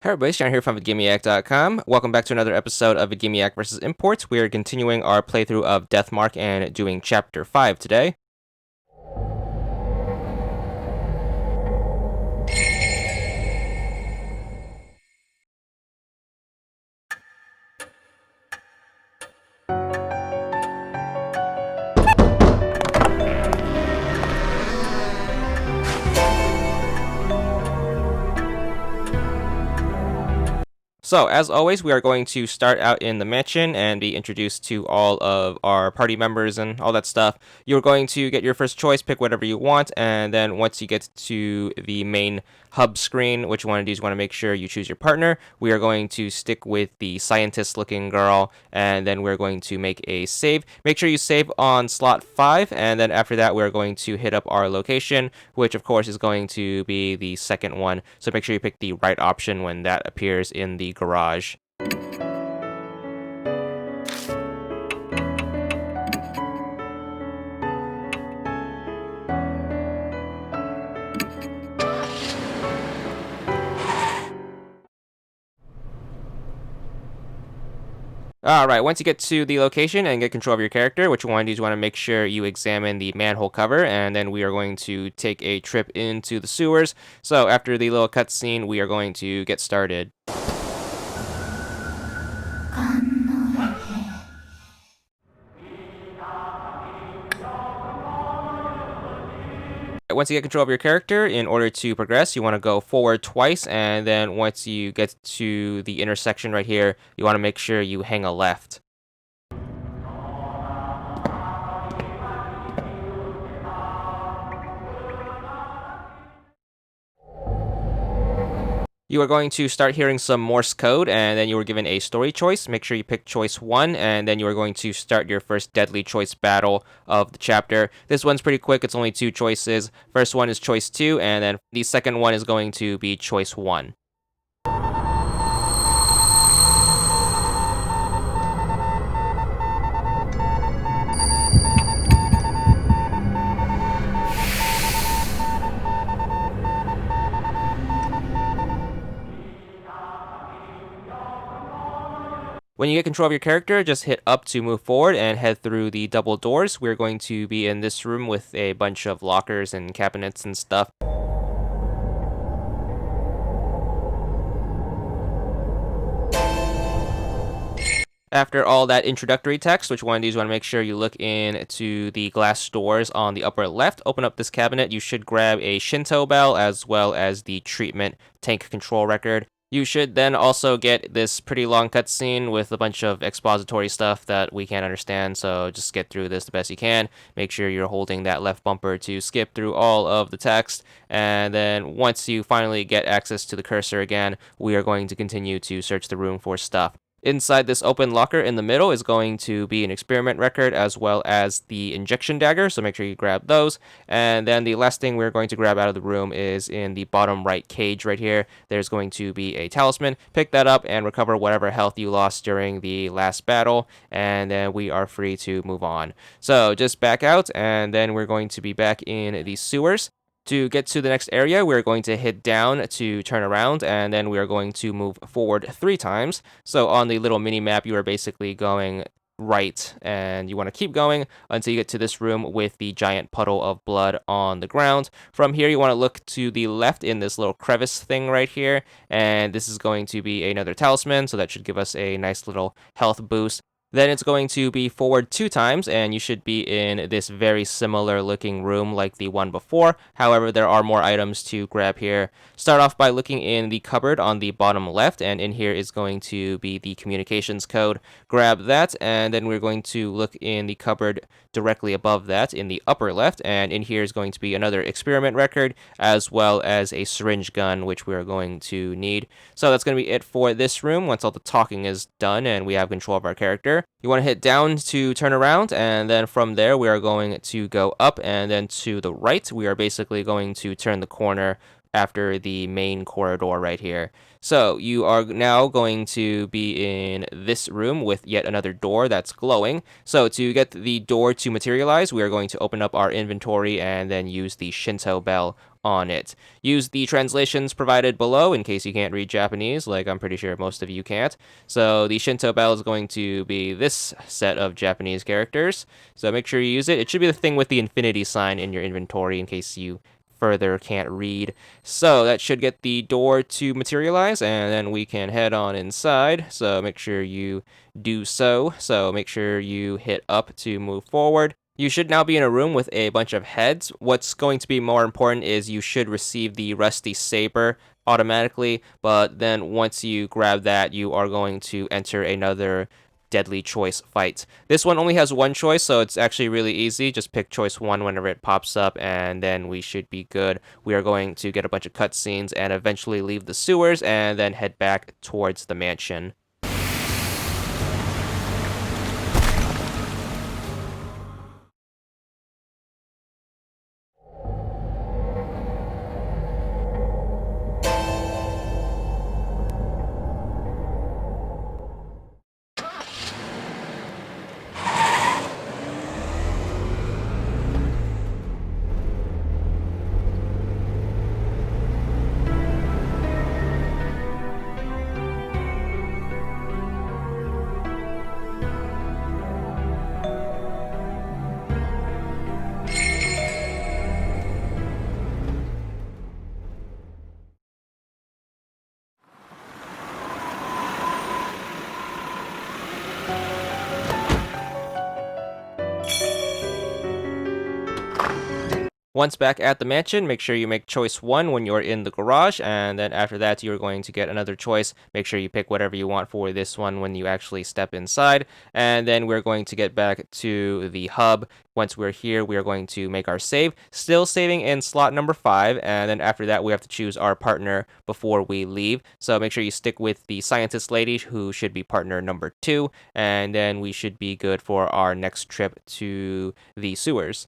Hey everybody, Sean here from VidGamiac.com. Welcome back to another episode of VidGamiac vs. Imports. We are continuing our playthrough of Deathmark and doing Chapter 5 today. So, as always, we are going to start out in the mansion and be introduced to all of our party members and all that stuff. You're going to get your first choice, pick whatever you want, and then once you get to the main hub screen, what you want to do is you want to make sure you choose your partner. We are going to stick with the scientist-looking girl, and then we're going to make a save. Make sure you save on slot 5, and then after that, we're going to hit up our location, which of course is going to be the second one. So make sure you pick the right option when that appears in the garage. Alright, once you get to the location and get control of your character, what you want to do is you want to make sure you examine the manhole cover, and then we are going to take a trip into the sewers. So after the little cutscene, we are going to get started. Once you get control of your character, in order to progress, you want to go forward twice, and then once you get to the intersection right here, you want to make sure you hang a left. You are going to start hearing some Morse code, and then you were given a story choice. Make sure you pick choice 1, and then you are going to start your first deadly choice battle of the chapter. This one's pretty quick. It's only 2 choices. First one is choice 2, and then the second one is going to be choice 1. When you get control of your character, just hit up to move forward and head through the double doors. We're going to be in this room with a bunch of lockers and cabinets and stuff. After all that introductory text, which one of these you want to make sure you look into the glass doors on the upper left. Open up this cabinet. You should grab a Shinto bell as well as the treatment tank control record. You should then also get this pretty long cutscene with a bunch of expository stuff that we can't understand, so just get through this the best you can. Make sure you're holding that left bumper to skip through all of the text, and then once you finally get access to the cursor again, we are going to continue to search the room for stuff. Inside this open locker in the middle is going to be an experiment record as well as the injection dagger, so make sure you grab those. And then the last thing we're going to grab out of the room is in the bottom right cage right here. There's going to be a talisman. Pick that up and recover whatever health you lost during the last battle, and then we are free to move on. So just back out, and then we're going to be back in the sewers. To get to the next area, we're going to hit down to turn around, and then we are going to move forward 3 times. So on the little mini map, you are basically going right, and you want to keep going until you get to this room with the giant puddle of blood on the ground. From here, you want to look to the left in this little crevice thing right here, and this is going to be another talisman, so that should give us a nice little health boost. Then it's going to be forward 2 times, and you should be in this very similar looking room like the one before. However, there are more items to grab here. Start off by looking in the cupboard on the bottom left, and in here is going to be the communications code. Grab that, and then we're going to look in the cupboard directly above that in the upper left, and in here is going to be another experiment record as well as a syringe gun, which we are going to need. So that's going to be it for this room once all the talking is done and we have control of our character. You want to hit down to turn around, and then from there we are going to go up, and then to the right we are basically going to turn the corner after the main corridor right here. So you are now going to be in this room with yet another door that's glowing. So to get the door to materialize, we are going to open up our inventory and then use the Shinto bell on it. Use the translations provided below in case you can't read Japanese, like I'm pretty sure most of you can't. So the Shinto bell is going to be this set of Japanese characters, so make sure you use it. It should be the thing with the infinity sign in your inventory in case you further can't read. So that should get the door to materialize, and then we can head on inside. So make sure you do so. So make sure you hit up to move forward. You should now be in a room with a bunch of heads. What's going to be more important is you should receive the rusty saber automatically, but then once you grab that, you are going to enter another deadly choice fight. This one only has one choice, so it's actually really easy. Just pick choice 1 whenever it pops up, and then we should be good. We are going to get a bunch of cutscenes and eventually leave the sewers and then head back towards the mansion. Once back at the mansion, make sure you make choice 1 when you're in the garage, and then after that you're going to get another choice. Make sure you pick whatever you want for this one when you actually step inside, and then we're going to get back to the hub. Once we're here, we are going to make our save, still saving in slot number 5, and then after that we have to choose our partner before we leave. So make sure you stick with the scientist lady, who should be partner number 2, and then we should be good for our next trip to the sewers.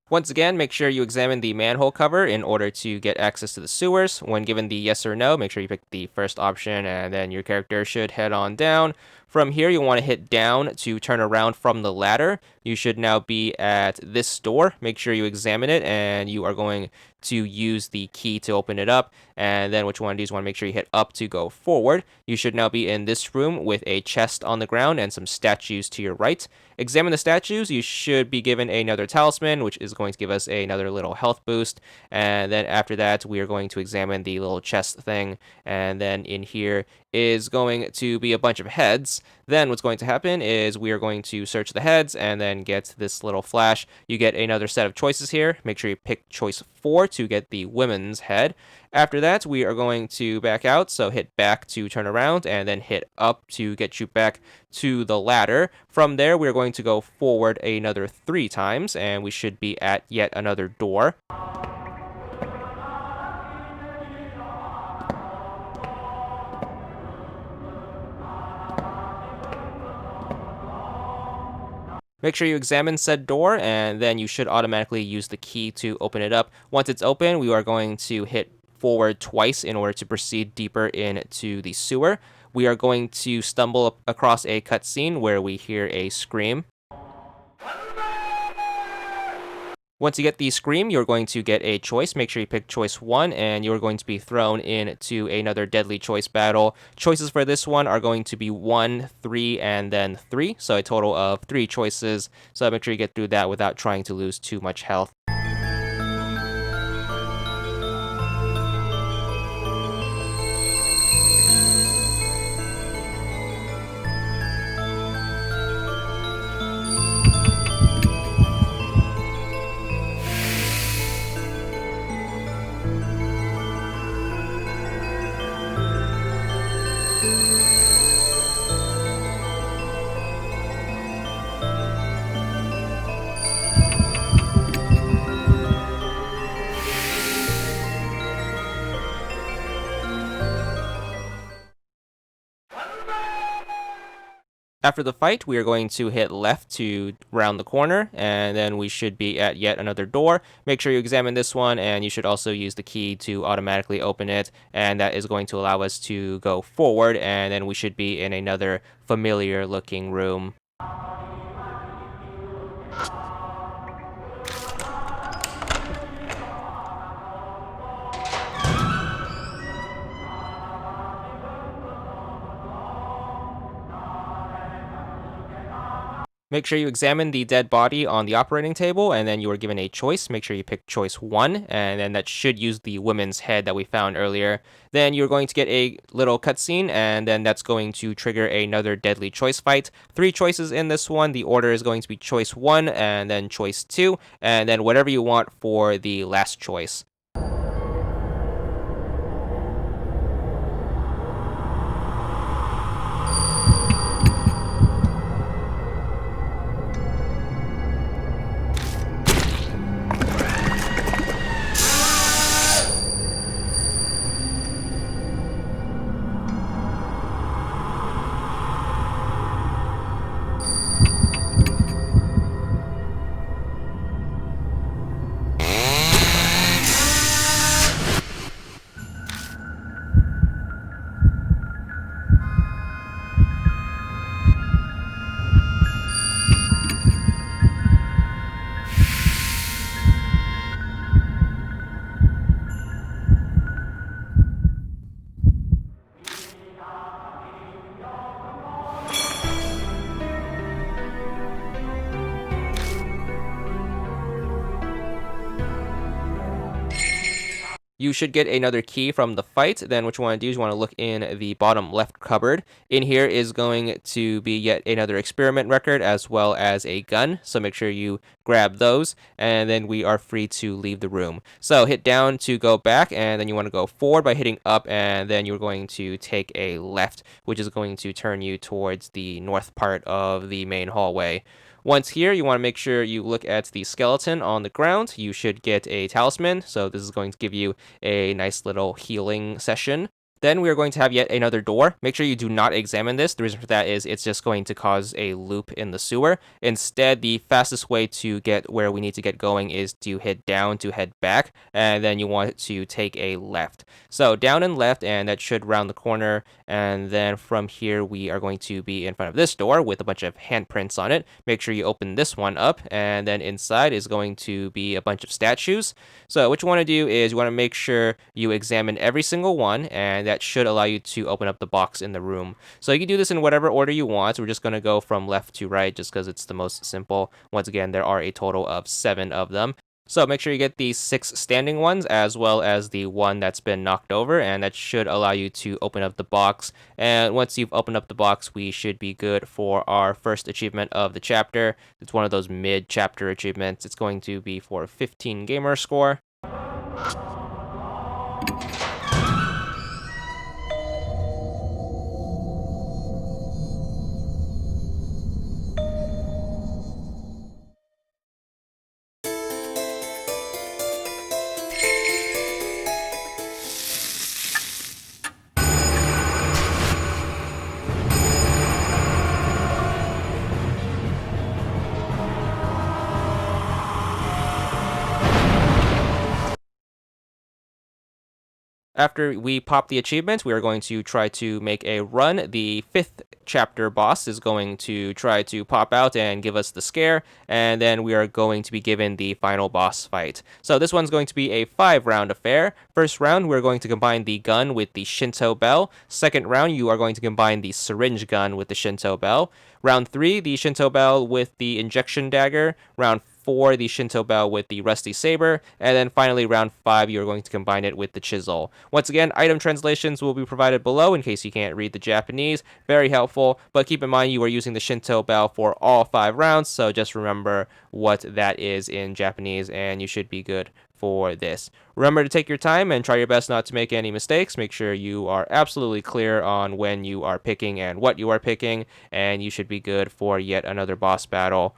Once again, make sure you examine the manhole cover in order to get access to the sewers. When given the yes or no, make sure you pick the first option, and then your character should head on down. From here, you'll want to hit down to turn around from the ladder. You should now be at this door. Make sure you examine it, and you are going to use the key to open it up. And then what you want to do is want to make sure you hit up to go forward. You should now be in this room with a chest on the ground and some statues to your right. Examine the statues. You should be given another talisman, which is going to give us another little health boost. And then after that, we are going to examine the little chest thing. And then in here is going to be a bunch of heads. Then what's going to happen is we are going to search the heads and then get this little flash. You get another set of choices here. Make sure you pick choice 4 to get the women's head. After that, we are going to back out, so hit back to turn around, and then hit up to get you back to the ladder. From there, we're going to go forward another 3 times, and we should be at yet another door. Make sure you examine said door, and then you should automatically use the key to open it up. Once it's open, we are going to hit forward twice in order to proceed deeper into the sewer. We are going to stumble across a cutscene where we hear a scream. Once you get the scream, you're going to get a choice. Make sure you pick choice 1, and you're going to be thrown into another deadly choice battle. Choices for this one are going to be 1, 3, and then 3, so a total of 3 choices. So make sure you get through that without trying to lose too much health. After the fight, we are going to hit left to round the corner, and then we should be at yet another door. Make sure you examine this one, and you should also use the key to automatically open it, and that is going to allow us to go forward, and then we should be in another familiar looking room. Make sure you examine the dead body on the operating table, and then you are given a choice. Make sure you pick choice 1, and then that should use the woman's head that we found earlier. Then you're going to get a little cutscene, and then that's going to trigger another deadly choice fight. 3 choices in this one. The order is going to be choice 1, and then choice 2, and then whatever you want for the last choice. You should get another key from the fight. Then what you want to do is you want to look in the bottom left cupboard. In here is going to be yet another experiment record as well as a gun. So make sure you grab those, and then we are free to leave the room. So hit down to go back, and then you want to go forward by hitting up, and then you're going to take a left, which is going to turn you towards the north part of the main hallway. Once here, you want to make sure you look at the skeleton on the ground. You should get a talisman, so this is going to give you a nice little healing session. Then we are going to have yet another door. Make sure you do not examine this. The reason for that is it's just going to cause a loop in the sewer. Instead, the fastest way to get where we need to get going is to hit down to head back, and then you want to take a left. So down and left, and that should round the corner, and then from here we are going to be in front of this door with a bunch of handprints on it. Make sure you open this one up, and then inside is going to be a bunch of statues. So what you want to do is you want to make sure you examine every single one, and that should allow you to open up the box in the room. So you can do this in whatever order you want. We're just going to go from left to right just because it's the most simple. Once again, there are a total of 7 of them. So make sure you get the 6 standing ones as well as the one that's been knocked over, and that should allow you to open up the box. And once you've opened up the box, we should be good for our first achievement of the chapter. It's one of those mid-chapter achievements. It's going to be for 15 gamer score. After we pop the achievement, we are going to try to make a run. The 5th chapter boss is going to try to pop out and give us the scare, and then we are going to be given the final boss fight. So this one's going to be a 5-round affair. First round, we're going to combine the gun with the Shinto bell. Second round, you are going to combine the syringe gun with the Shinto bell. Round 3, the Shinto bell with the injection dagger. Round 4, the Shinto bell with the rusty saber, and then finally round 5, you're going to combine it with the chisel. Once again, item translations will be provided below in case you can't read the Japanese. Very helpful, but keep in mind you are using the Shinto bell for all 5 rounds, so just remember what that is in Japanese, and you should be good for this. Remember to take your time and try your best not to make any mistakes. Make sure you are absolutely clear on when you are picking and what you are picking, and you should be good for yet another boss battle.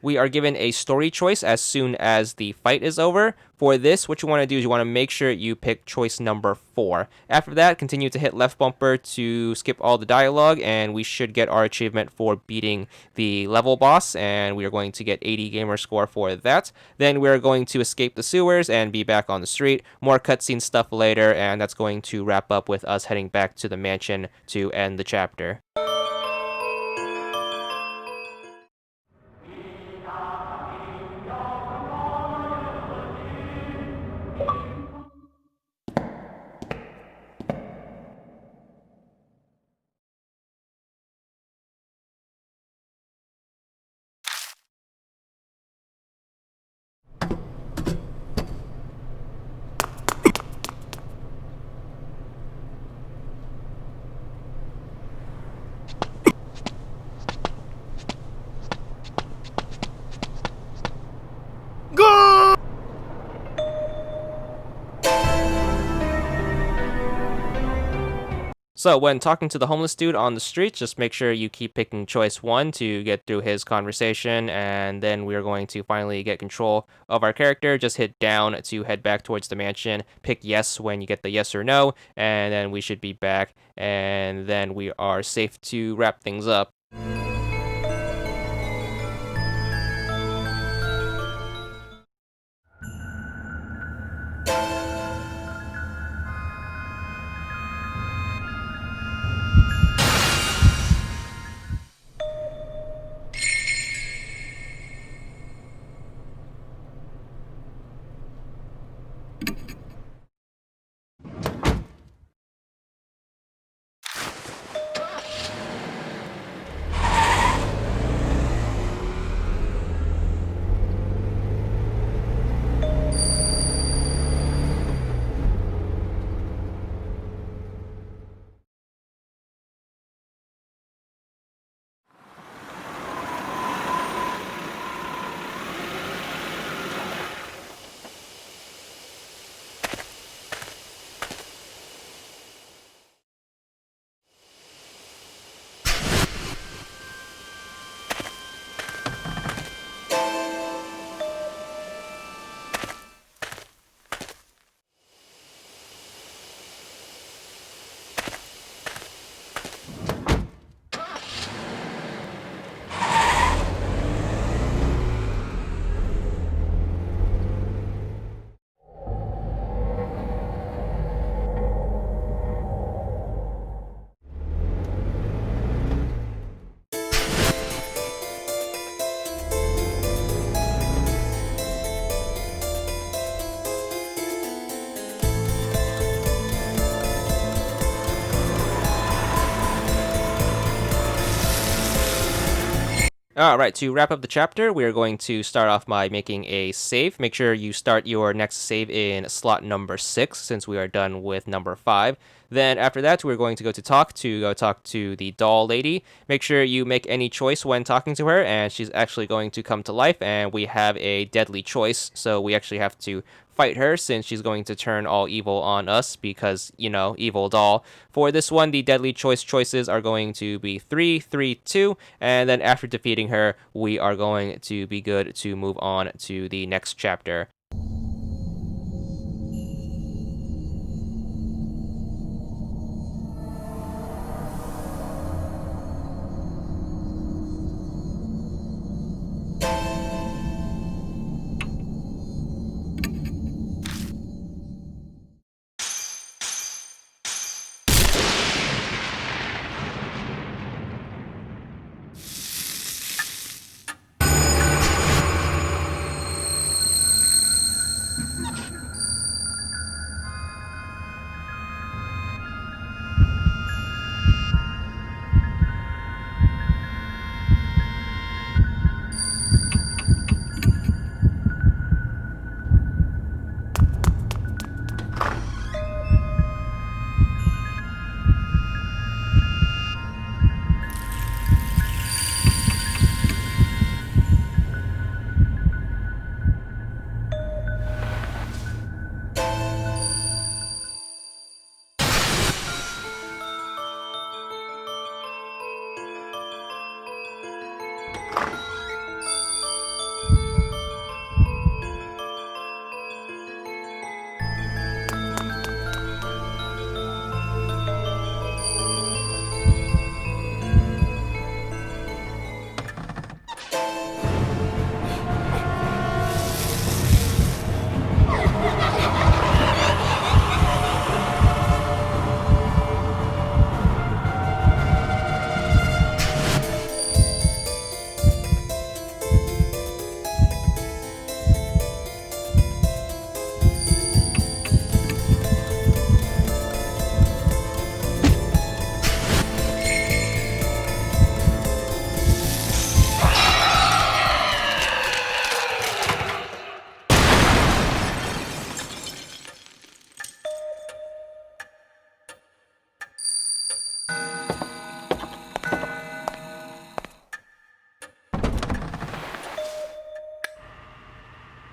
we are given a story choice as soon as the fight is over. For this, what you want to do is you want to make sure you pick choice number 4. After that, continue to hit left bumper to skip all the dialogue, and we should get our achievement for beating the level boss, and we are going to get 80 gamer score for that. Then we're going to escape the sewers and be back on the street. More cutscene stuff later, and that's going to wrap up with us heading back to the mansion to end the chapter. So when talking to the homeless dude on the street, just make sure you keep picking choice 1 to get through his conversation, and then we're going to finally get control of our character. Just hit down to head back towards the mansion, pick yes when you get the yes or no, and then we should be back, and then we are safe to wrap things up. Alright, to wrap up the chapter, we are going to start off by making a save. Make sure you start your next save in slot number 6, since we are done with number 5. Then after that, we're going to go talk to the doll lady. Make sure you make any choice when talking to her, and she's actually going to come to life, and we have a deadly choice, so we actually have to fight her since she's going to turn all evil on us because, you know, evil doll. For this one, the deadly choices are going to be 3, 3, 2, and then after defeating her, we are going to be good to move on to the next chapter.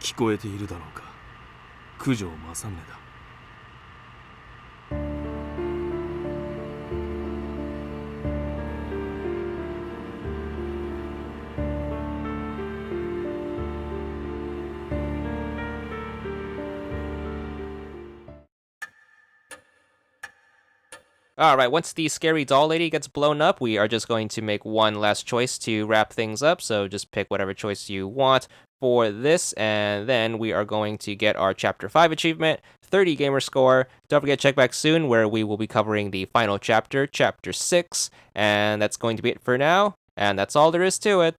聞こえているだろうか。九条正宗だ。Alright, once the scary doll lady gets blown up, we are just going to make one last choice to wrap things up, so just pick whatever choice you want for this, and then we are going to get our Chapter 5 achievement, 30 gamer score. Don't forget to check back soon, where we will be covering the final chapter, Chapter 6, and that's going to be it for now, and that's all there is to it.